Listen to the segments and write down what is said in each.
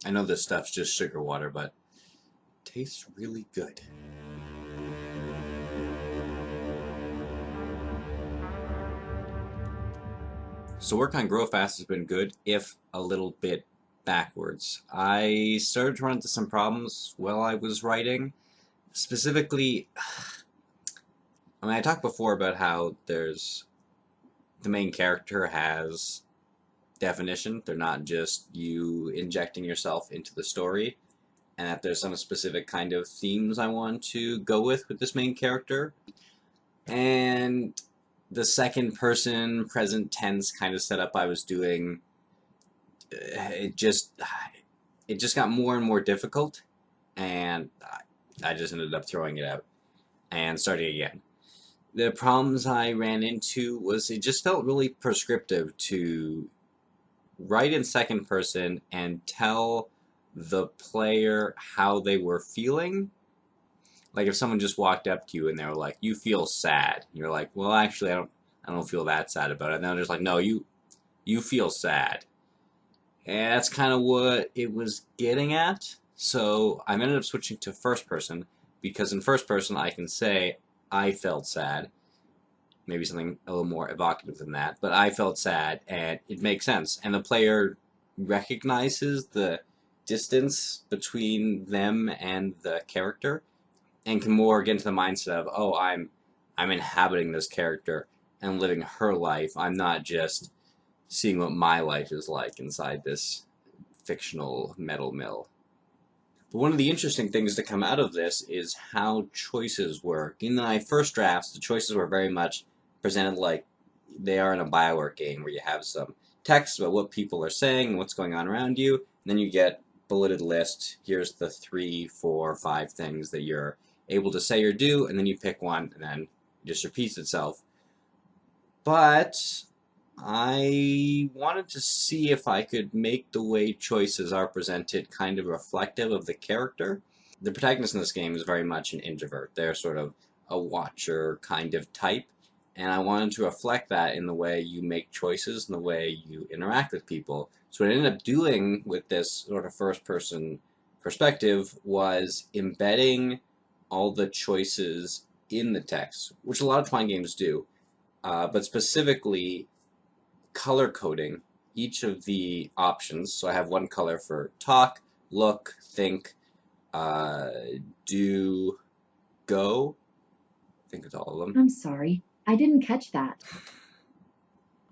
I know this stuff's just sugar water, but it tastes really good. So work on Grow Fast has been good, if a little bit backwards. I started to run into some problems while I was writing. Specifically, I mean, I talked before about how the main character has definition. They're not just you injecting yourself into the story, and that there's some specific kind of themes I want to go with this main character. And the second person present tense kind of setup I was doing, it just got more and more difficult, and I just ended up throwing it out and starting again. The problems I ran into was it just felt really prescriptive to write in second person and tell the player how they were feeling. Like if someone just walked up to you and they were like, "You feel sad," and you're like, "Well, actually, I don't feel that sad about it." And they're just like, "No, you feel sad," and that's kind of what it was getting at. So I ended up switching to first person because in first person I can say I felt sad, maybe something a little more evocative than that, but I felt sad, and it makes sense. And the player recognizes the distance between them and the character, and can more get into the mindset of, oh, I'm inhabiting this character and living her life. I'm not just seeing what my life is like inside this fictional metal mill. But one of the interesting things to come out of this is how choices work. In my first drafts, the choices were very much presented like they are in a Bioware game where you have some text about what people are saying and what's going on around you, and then you get bulleted list. Here's the 3, 4, 5 things that you're able to say or do, and then you pick one, and then it just repeats itself. But I wanted to see if I could make the way choices are presented kind of reflective of the character. The protagonist in this game is very much an introvert. They're sort of a watcher kind of type, and I wanted to reflect that in the way you make choices and the way you interact with people. So what I ended up doing with this sort of first-person perspective was embedding all the choices in the text, which a lot of Twine games do, but specifically color coding each of the options. So I have one color for talk, look, think, do, go. I think it's all of them. I'm sorry, I didn't catch that.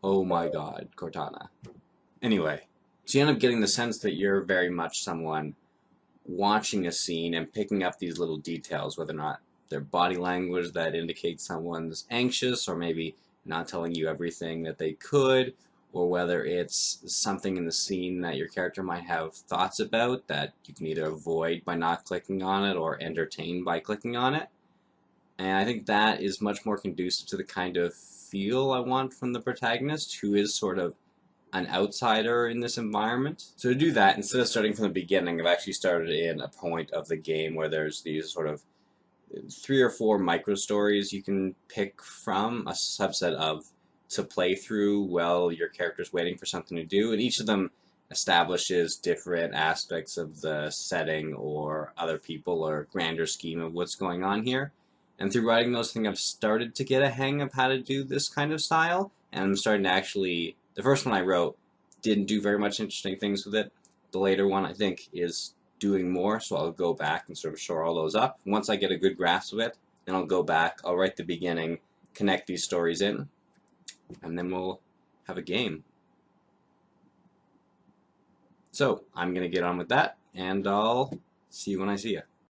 Oh my god, Cortana. Anyway, so you end up getting the sense that you're very much someone watching a scene and picking up these little details, whether or not their body language that indicates someone's anxious or maybe not telling you everything that they could, or whether it's something in the scene that your character might have thoughts about that you can either avoid by not clicking on it or entertain by clicking on it. And I think that is much more conducive to the kind of feel I want from the protagonist, who is sort of an outsider in this environment. So to do that, instead of starting from the beginning, I've actually started in a point of the game where there's these sort of 3 or 4 micro stories you can pick from, a subset of, to play through while your character's waiting for something to do, and each of them establishes different aspects of the setting or other people or grander scheme of what's going on here. And through writing those things, I've started to get a hang of how to do this kind of style, and I'm starting to actually, the first one I wrote didn't do very much interesting things with it. The later one, I think, is doing more, so I'll go back and sort of shore all those up. Once I get a good grasp of it, then I'll go back, I'll write the beginning, connect these stories in, and then we'll have a game. So, I'm going to get on with that, and I'll see you when I see you.